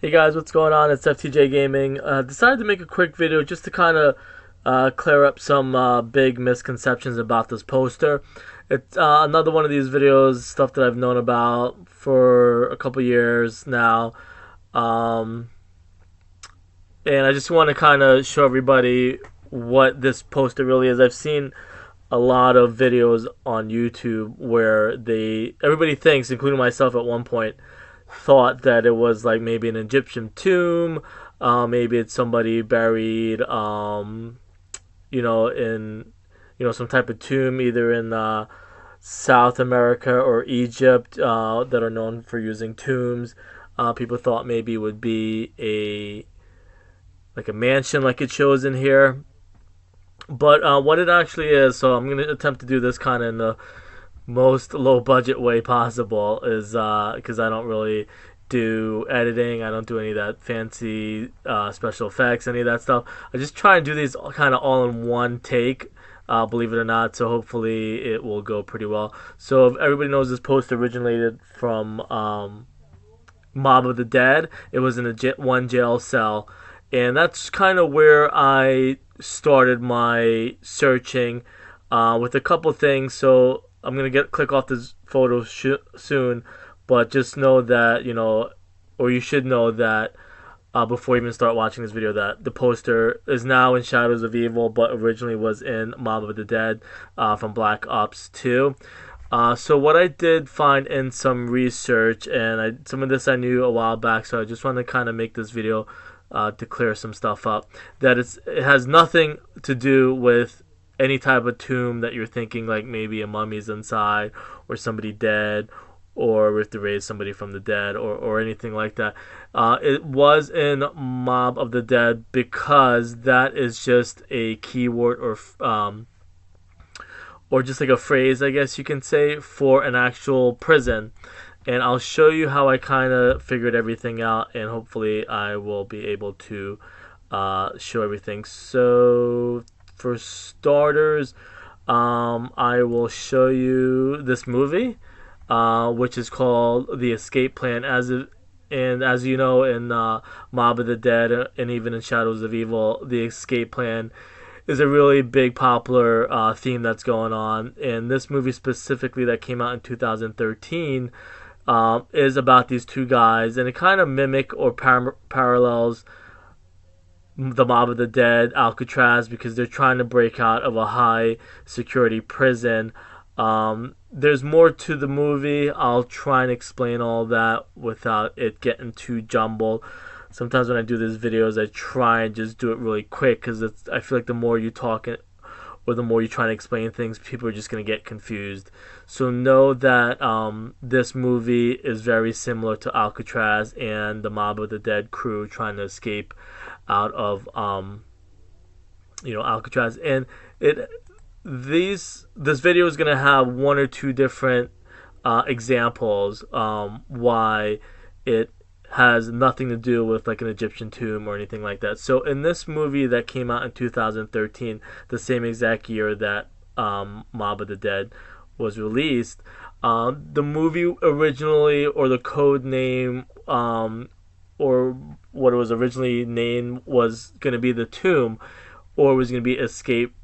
Hey guys, what's going on? It's FTJ Gaming. Decided to make a quick video just to kind of clear up some big misconceptions about this poster. It's another one of these videos, stuff that I've known about for a couple years now. Um, and I just want to kind of show everybody what this poster really is. I've seen a lot of videos on YouTube where everybody thinks, including myself at one point, thought that it was like maybe an Egyptian tomb, maybe it's somebody buried, in some type of tomb, either in South America or Egypt, that are known for using tombs. People thought maybe it would be a mansion, like it shows in here. But what it actually is, so I'm going to attempt to do this kind of in the most low budget way possible, is because I don't really do editing. I don't do any of that fancy special effects, any of that stuff. I just try and do these kind of all in one take, believe it or not. So hopefully it will go pretty well. So if everybody knows, this post originated from Mob of the Dead. It was in one jail cell, and that's kind of where I started my searching with a couple things. So I'm gonna click off this photo soon, but just know that or you should know that before you even start watching this video, that the poster is now in Shadows of Evil, but originally was in Mob of the Dead from Black Ops 2. So what I did find in some research, and some of this I knew a while back, so I just want to kind of make this video to clear some stuff up. That it has nothing to do with any type of tomb that you're thinking, like maybe a mummy's inside, or somebody dead, or we have to raise somebody from the dead, or anything like that. It was in Mob of the Dead because that is just a keyword, or just like a phrase, I guess you can say, for an actual prison. And I'll show you how I kind of figured everything out, and hopefully I will be able to show everything. So for starters, I will show you this movie, which is called The Escape Plan. And as you know, in Mob of the Dead, and even in Shadows of Evil, the escape plan is a really big popular theme that's going on. And this movie specifically, that came out in 2013, is about these two guys, and it kind of or parallels the Mob of the Dead, Alcatraz, because they're trying to break out of a high security prison. There's more to the movie. I'll try and explain all that without it getting too jumbled. Sometimes when I do these videos, I try and just do it really quick, because I feel like the more you talk or the more you try to explain things, people are just going to get confused. So know that this movie is very similar to Alcatraz and the Mob of the Dead crew trying to escape out of Alcatraz. And this video is going to have one or two different examples why it has nothing to do with like an Egyptian tomb or anything like that. So in this movie that came out in 2013, the same exact year that Mob of the Dead was released, the movie originally, or the code name, or what it was originally named, was going to be The Tomb, or it was going to be Escape,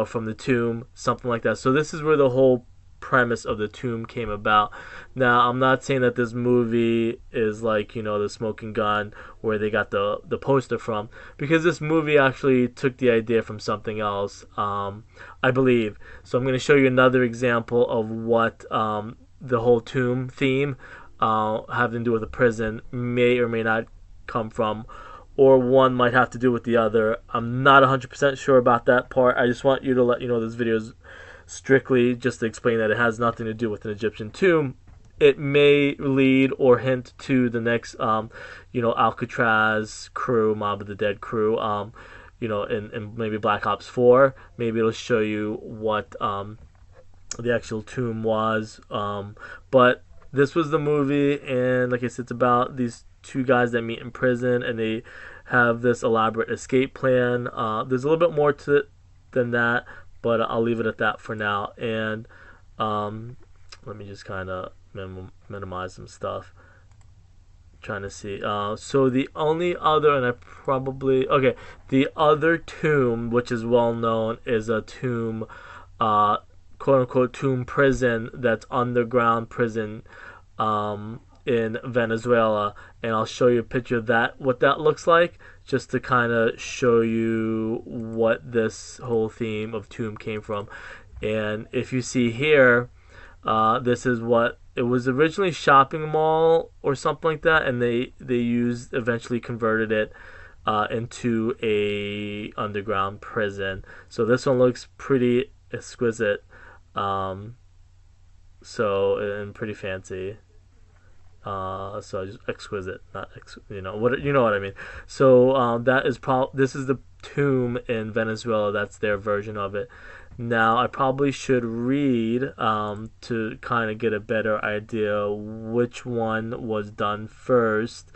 from the Tomb, something like that. So this is where the whole premise of The Tomb came about. Now, I'm not saying that this movie is like, the Smoking Gun, where they got the poster from, because this movie actually took the idea from something else, I believe. So I'm going to show you another example of what the whole tomb theme, having to do with a prison, may or may not come from, or one might have to do with the other. I'm not 100% sure about that part. I just want you to let you know this video is strictly just to explain that it has nothing to do with an Egyptian tomb. It may lead or hint to the next, Alcatraz crew, Mob of the Dead crew, in maybe Black Ops 4. Maybe it'll show you what the actual tomb was. But this was the movie, and like I said, it's about these two guys that meet in prison, and they have this elaborate escape plan. There's a little bit more to it than that, but I'll leave it at that for now. And let me just kind of minimize some stuff. trying to see. So the only other, and I probably okay, the other tomb which is well known is a tomb, uh, quote unquote tomb prison that's underground prison, in Venezuela, and I'll show you a picture of that, what that looks like, just to kind of show you what this whole theme of tomb came from. And if you see here, this is what it was originally, shopping mall or something like that, and they used eventually converted it into a underground prison. So this one looks pretty exquisite, um, so and pretty fancy. So just exquisite, not what you know what I mean. So that is this is the tomb in Venezuela. That's their version of it. Now I probably should read to kind of get a better idea which one was done first,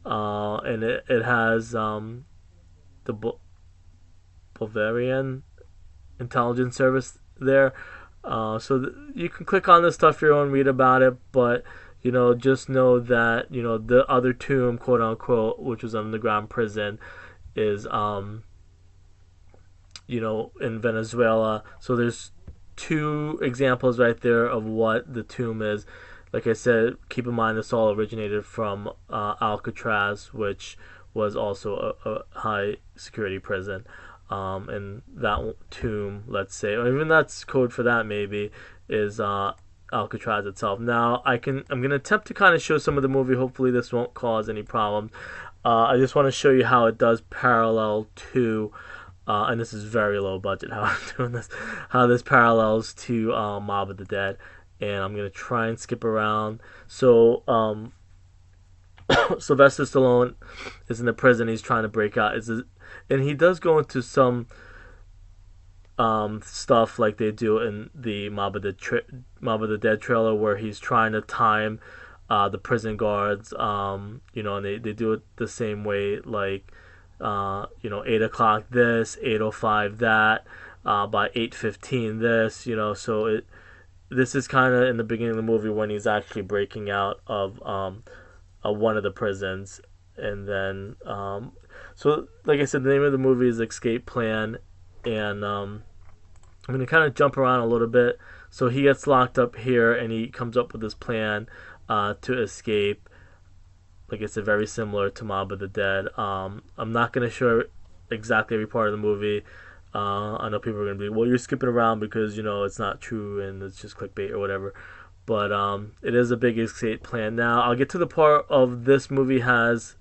and it has the Bavarian intelligence service there. So you can click on this stuff your own, read about it, but just know that the other tomb, quote unquote, which was underground prison, is in Venezuela. So there's two examples right there of what the tomb is. Like I said, keep in mind this all originated from Alcatraz, which was also a high security prison. And that tomb, let's say, or even that's code for that maybe, is Alcatraz itself. Now I'm gonna attempt to kind of show some of the movie. Hopefully this won't cause any problems. I just want to show you how it does parallel to, and this is very low budget how I'm doing this, how this parallels to Mob of the Dead. And I'm gonna try and skip around. So Sylvester Stallone is in the prison. He's trying to break out. And he does go into some stuff like they do in the Mob of the Dead trailer, where he's trying to time the prison guards. And they do it the same way, like 8 o'clock this, 8:05 that, by 8:15 this. So this is kind of in the beginning of the movie when he's actually breaking out of one of the prisons, and then so like I said, the name of the movie is Escape Plan, and I'm gonna kind of jump around a little bit. So he gets locked up here, and he comes up with this plan to escape. Like I said, very similar to Mob of the Dead. I'm not gonna show exactly every part of the movie. I know people are gonna be, well, you're skipping around because it's not true and it's just clickbait or whatever. But it is a big escape plan. Now I'll get to the part of this movie has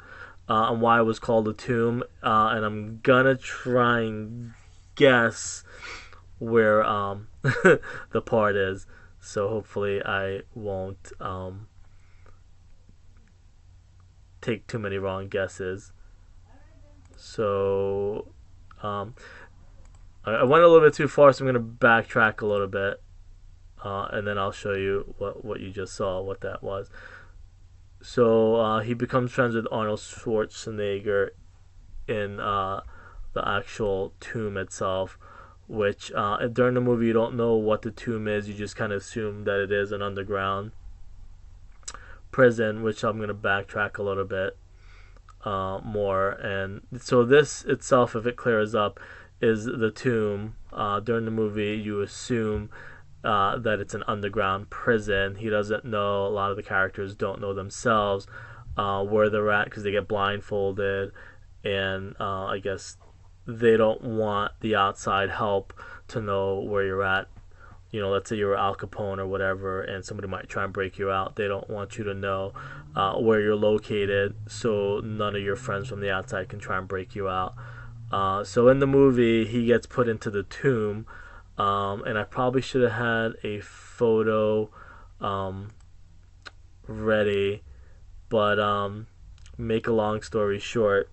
and why it was called a tomb, and I'm gonna try and guess where the part is. So hopefully I won't take too many wrong guesses. So I went a little bit too far, so I'm going to backtrack a little bit, and then I'll show you what you just saw, what that was. So he becomes friends with Arnold Schwarzenegger in the actual tomb itself, which during the movie you don't know what the tomb is. You just kind of assume that it is an underground prison, which I'm going to backtrack a little bit more. And so this itself, if it clears up, is the tomb. During the movie you assume that it's an underground prison. He doesn't know, a lot of the characters don't know themselves where they're at, because they get blindfolded, and I guess they don't want the outside help to know where you're at. Let's say you're Al Capone or whatever, and somebody might try and break you out. They don't want you to know where you're located, so none of your friends from the outside can try and break you out. So in the movie, he gets put into the tomb, and I probably should have had a photo ready, but make a long story short,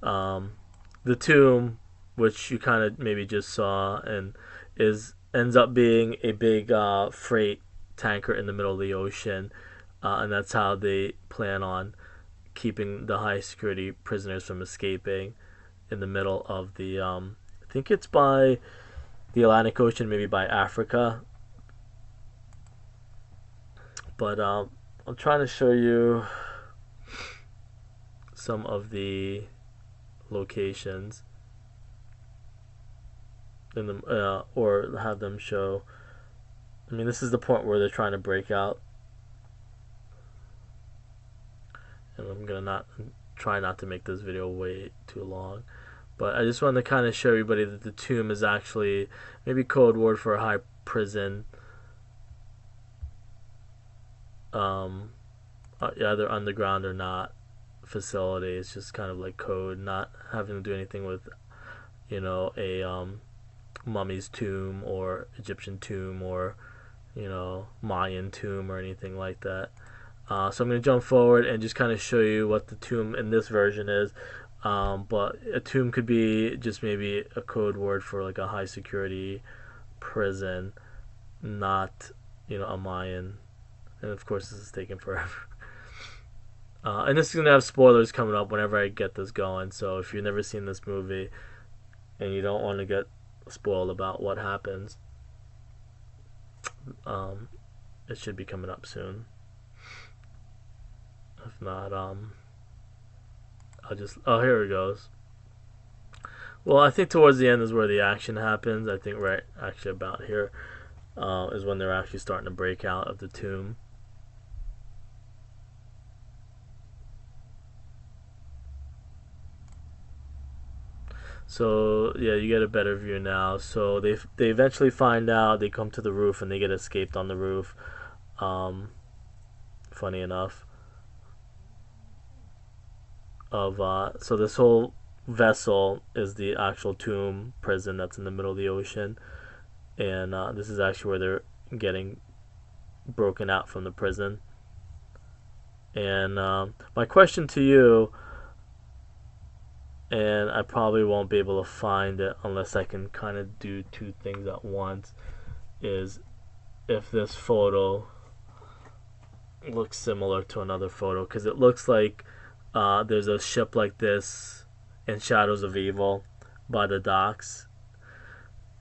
the tomb, which you kind of maybe just saw, and ends up being a big freight tanker in the middle of the ocean, and that's how they plan on keeping the high security prisoners from escaping, in the middle of the I think it's by the Atlantic Ocean, maybe by Africa. But I'll I'm trying to show you some of the locations in the or have them show. I mean, this is the point where they're trying to break out, and I'm gonna not try not to make this video way too long. But I just wanted to kind of show everybody that the tomb is actually maybe code word for a high prison, either underground or not facility. It's just kind of like code, not having to do anything with, a mummy's tomb or Egyptian tomb or, Mayan tomb or anything like that. So I'm going to jump forward and just kind of show you what the tomb in this version is. But a tomb could be just maybe a code word for like a high security prison, not, a Mayan. And of course, this is taking forever. And this is going to have spoilers coming up whenever I get this going. So if you've never seen this movie and you don't want to get spoiled about what happens, it should be coming up soon. If not, I'll just... Oh, here it goes. Well, I think towards the end is where the action happens. I think right actually about here is when they're actually starting to break out of the tomb. So yeah, you get a better view now. So they eventually find out. They come to the roof and they get escaped on the roof. Funny enough. So this whole vessel is the actual tomb prison that's in the middle of the ocean, and this is actually where they're getting broken out from the prison. And my question to you, and I probably won't be able to find it unless I can kind of do two things at once, is if this photo looks similar to another photo, because it looks like there's a ship like this in Shadows of Evil by the docks.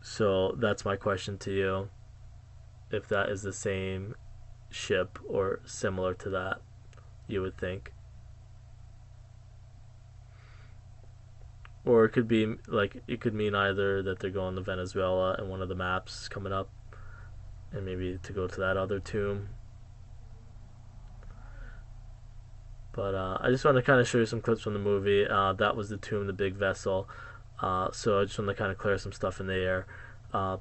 So that's my question to you, if that is the same ship or similar to that, you would think. Or it could be like, it could mean either that they're going to Venezuela and one of the maps coming up, and maybe to go to that other tomb. But I just want to kind of show you some clips from the movie. That was the tomb, the big vessel. So I just want to kind of clear some stuff in the air.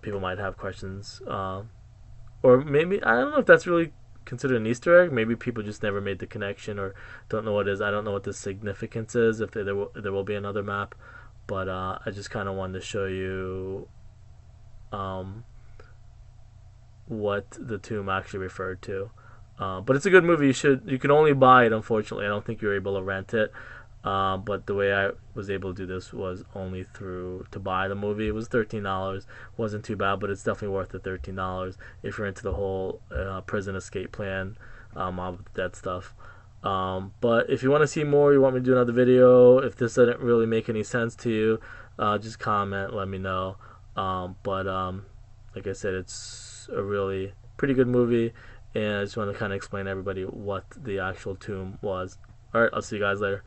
People might have questions. Or maybe, I don't know if that's really considered an Easter egg. Maybe people just never made the connection or don't know what it is. I don't know what the significance is, if there will be another map. But I just kind of wanted to show you what the tomb actually referred to. But it's a good movie. You can only buy it, unfortunately. I don't think you're able to rent it. But the way I was able to do this was only to buy the movie. It was $13. Wasn't too bad, but it's definitely worth the $13 if you're into the whole prison escape plan, that stuff. But if you want to see more, you want me to do another video, if this didn't really make any sense to you, just comment, let me know. But like I said, it's a really pretty good movie, and I just want to kind of explain to everybody what the actual tomb was. Alright, I'll see you guys later.